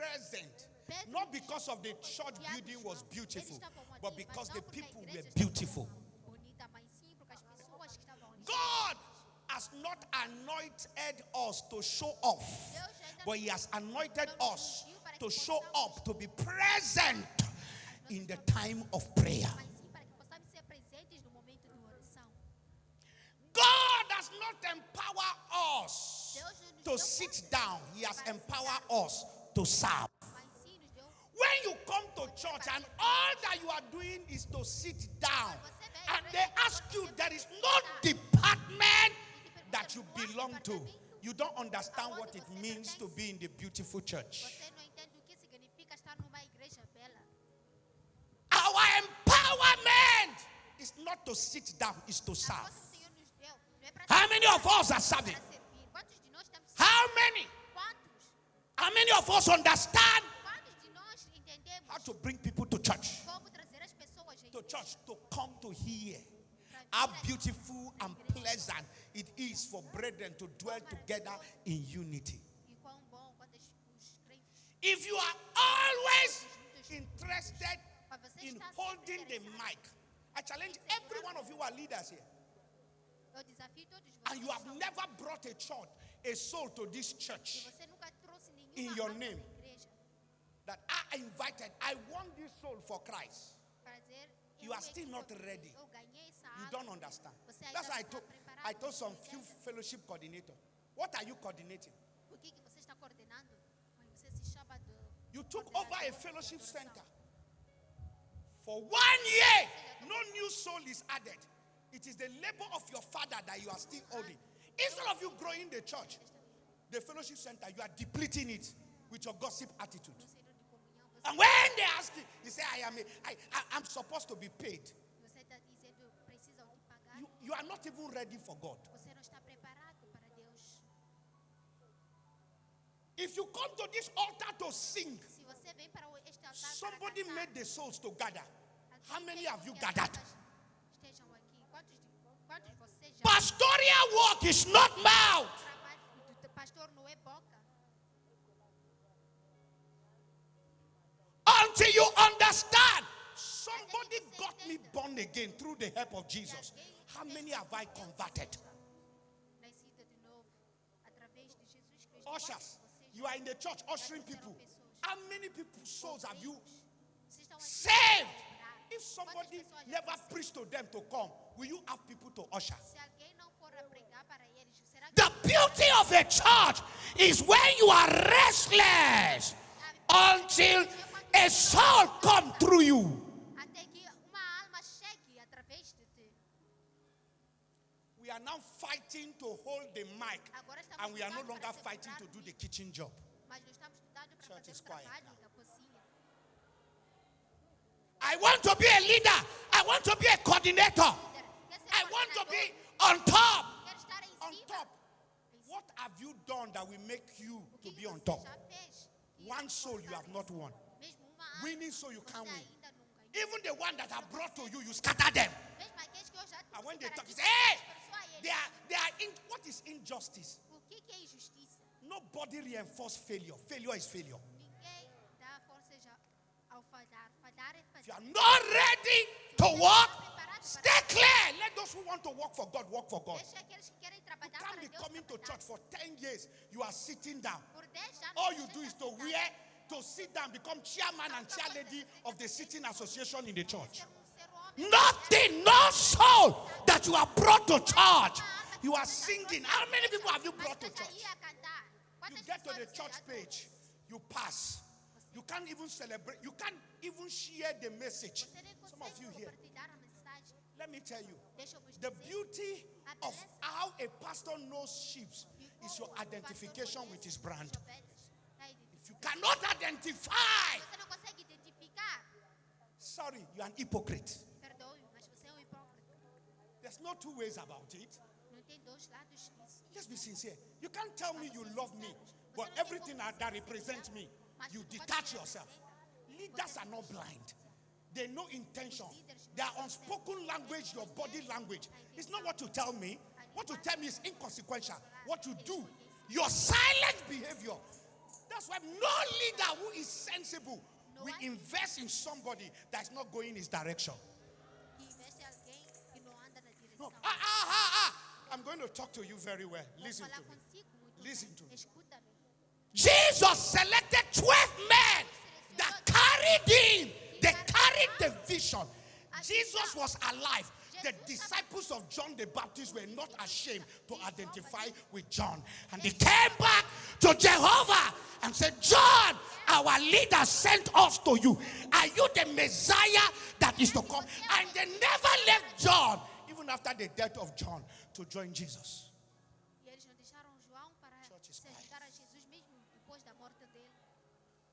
present. Not because of the church building was beautiful, but because the people were beautiful. God has not anointed us to show off, but He has anointed us to show up, to be present in the time of prayer. God does not empower us to sit down. He has empowered us to serve. When you come to church and all that you are doing is to sit down, and they ask you, there is no department that you belong to, you don't understand what it means to be in the beautiful church. Our empowerment is not to sit down, it's to serve. How many of us are serving? How many? How many of us understand how to bring people to church? To church, to come to hear how beautiful and pleasant it is for brethren to dwell together in unity. If you are always interested in holding the mic, I challenge every one of you who are leaders here, and you have never brought a soul to this church in your name, that I invited, I want this soul for Christ. You are still not ready. You don't understand. That's why I told some few fellowship coordinators, what are you coordinating? You took over a fellowship center. For 1 year, no new soul is added. It is the labor of your father that you are still holding. Instead of you growing the church, the fellowship center, you are depleting it with your gossip attitude. And when they ask you, you say, I'm supposed to be paid. You are not even ready for God. If you come to this altar to sing, somebody made the souls to gather. How many have you gathered? Pastoral work is not mouth. Until you understand, somebody got me born again through the help of Jesus. How many have I converted? Ushers, you are in the church ushering people. How many people's souls have you saved? If somebody never preached to them to come, will you have people to usher? The beauty of a church is when you are restless until a soul comes through you. We are now fighting to hold the mic, and we are no longer fighting to do the kitchen job. Church is quiet now. I want to be a leader. I want to be a coordinator. I want to be on top. On top. What have you done that will make you to be on top? One soul you have not won. Winning soul you can't win. Even the one that I brought to you, you scatter them. And when they talk, you say, hey, what is injustice? Nobody reinforces failure. Failure is failure. If you are not ready to walk, stay clear. Let those who want to work for God, work for God. You can't be coming to church for 10 years. You are sitting down. All you do is to sit down, become chairman and chairlady of the sitting association in the church. Nothing, no soul that you have brought to church. You are singing. How many people have you brought to church? You get to the church page, you pass. You can't even celebrate. You can't even share the message. Some of you here. Let me tell you, the beauty of how a pastor knows sheep is your identification with his brand. If you cannot identify, sorry, you are an hypocrite. There's no two ways about it. Let's be sincere. You can't tell me you love me, but everything that represents me, you detach yourself. Leaders are not blind. They know intention. Their unspoken language, your body language. It's not what you tell me. What you tell me is inconsequential. What you do, your silent behavior. That's That's why no leader who is sensible will invest in somebody that's not going his direction. No. I'm going to talk to you very well. Listen to me. Listen to me. Jesus selected 12 men that carried him. They carried the vision. Jesus was alive. The disciples of John the Baptist were not ashamed to identify with John. And they came back to Jehovah and said, John, our leader sent us to you. Are you the Messiah that is to come? And they never left John, even after the death of John, to join Jesus.